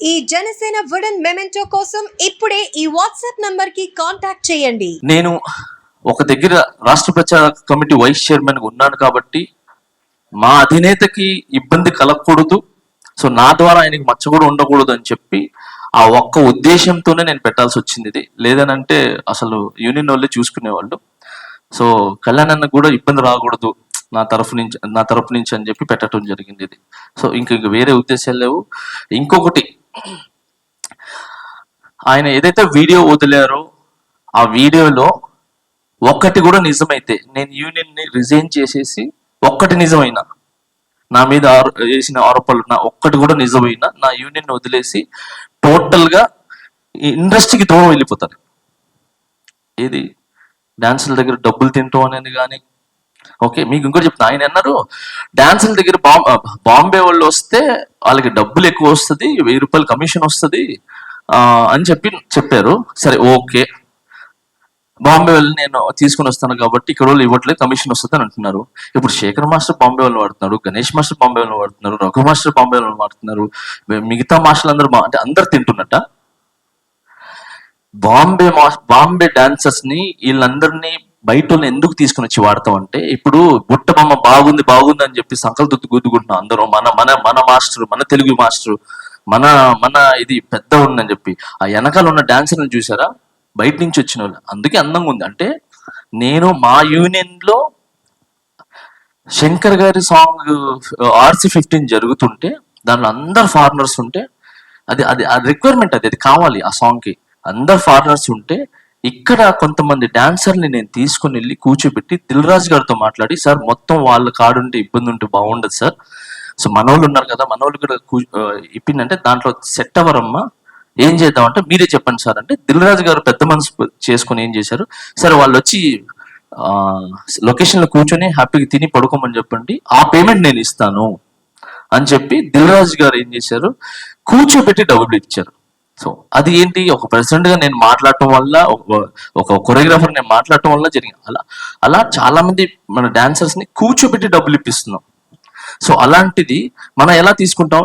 ఈ Janasena wooden memento కోసం ఇప్పుడే ఈ వాట్సాప్ నంబర్ కి కాంటాక్ట్ చేయండి. నేను ఒక దగ్గర రాష్ట్ర ప్రచార కమిటీ వైస్ చైర్మన్ ఉన్నాను కాబట్టి మా అధినేతకి ఇబ్బంది కలగకూడదు, సో నా ద్వారా ఆయనకి మచ్చ కూడా ఉండకూడదు అని చెప్పి ఆ ఒక్క ఉద్దేశంతోనే నేను పెట్టాల్సి వచ్చింది. ఇది లేదనంటే అసలు యూనియన్ వాళ్ళే చూసుకునేవాళ్ళు. సో కళ్యాణ్ అన్న కూడా ఇబ్బంది రాకూడదు నా తరఫు నుంచి అని చెప్పి పెట్టడం జరిగింది ఇది. సో ఇంక వేరే ఉద్దేశాలు లేవు. ఇంకొకటి, ఆయన ఏదైతే వీడియో వదిలారో ఆ వీడియోలో ఒక్కటి కూడా నిజమైతే, నేను యూనియన్ ని రిజైన్ చేసేసి ఒక్కటి నిజమైనా, నా మీద వేసిన ఆరోపణలు ఒక్కటి కూడా నిజమైనా, నా యూనియన్ వదిలేసి టోటల్ గా ఇండస్ట్రీకి దూరం వెళ్ళిపోతాను. ఏది డాన్సుల దగ్గర డబ్బులు తింటాం అనేది కానీ, ఓకే మీకు ఇంకోటి చెప్తున్నా, ఆయన అన్నారు డాన్సుల దగ్గర బాంబే వాళ్ళు వస్తే వాళ్ళకి డబ్బులు ఎక్కువ వస్తుంది, 1000 రూపాయలు కమిషన్ వస్తుంది అని చెప్పారు. సరే ఓకే, బాంబే వాళ్ళు నేను తీసుకుని వస్తాను కాబట్టి ఇక్కడ వాళ్ళు ఇవ్వట్లేదు, కమిషన్ వస్తుంది అని అంటున్నారు. ఇప్పుడు శేఖర్ మాస్టర్ బాంబే వాళ్ళు వాడుతున్నారు, గణేష్ మాస్టర్ బాంబే వాళ్ళు వాడుతున్నారు, రఘు మాస్టర్ బాంబే వాళ్ళు వాడుతున్నారు, మిగతా మాస్టర్లు అందరూ అంటే అందరు తింటున్నట్ట. బాంబే డాన్సర్స్ ని వీళ్ళందరినీ బయట ఎందుకు తీసుకుని వచ్చి వాడతాం అంటే, ఇప్పుడు బుట్ట బొమ్మ బాగుంది అని చెప్పి సంకల్ప గుద్దుకుంటున్నాం అందరూ, మన మన మన మాస్టర్, మన తెలుగు మాస్టర్, మన మన ఇది పెద్ద ఉందని చెప్పి. ఆ వెనకాల ఉన్న డాన్సర్ని చూసారా, బయట నుంచి వచ్చిన వాళ్ళు, అందుకే అందంగా ఉంది. అంటే నేను మా యూనియన్ లో శంకర్ గారి సాంగ్ RC15 జరుగుతుంటే దానిలో అందరు ఫారినర్స్ ఉంటే, అది అది రిక్వైర్మెంట్, అది కావాలి ఆ సాంగ్ కి, అందరు ఫారినర్స్ ఉంటే ఇక్కడ కొంతమంది డాన్సర్ని నేను తీసుకుని వెళ్ళి కూర్చోబెట్టి దిల్ రాజు గారితో మాట్లాడి, సార్ మొత్తం వాళ్ళ కాడుంటే ఇబ్బంది ఉంటే బాగుండదు సార్, సో మనోళ్ళు ఉన్నారు కదా, మనోళ్ళు కూడా ఇప్పిందంటే దాంట్లో సెట్ అవ్వరమ్మా, ఏం చేద్దామంటే మీరే చెప్పండి సార్ అంటే, దిల్ రాజు గారు పెద్ద మనసు చేసుకుని ఏం చేశారు, సరే వాళ్ళు వచ్చి లొకేషన్ లో కూర్చొని హ్యాపీగా తిని పడుకోమని చెప్పండి, ఆ పేమెంట్ నేను ఇస్తాను అని చెప్పి దిల్ రాజు గారు ఏం చేశారు, కూర్చోబెట్టి డబ్బులు ఇచ్చారు. సో అది ఏంటి, ఒక ప్రెసిడెంట్ గా నేను మాట్లాడటం వల్ల, ఒక కొరియోగ్రాఫర్ నేను మాట్లాడటం వల్ల జరిగింది. అలా చాలా మంది మన డాన్సర్స్ ని కూర్చోబెట్టి డబ్బులు ఇప్పిస్తున్నాం. సో అలాంటిది మనం ఎలా తీసుకుంటాం,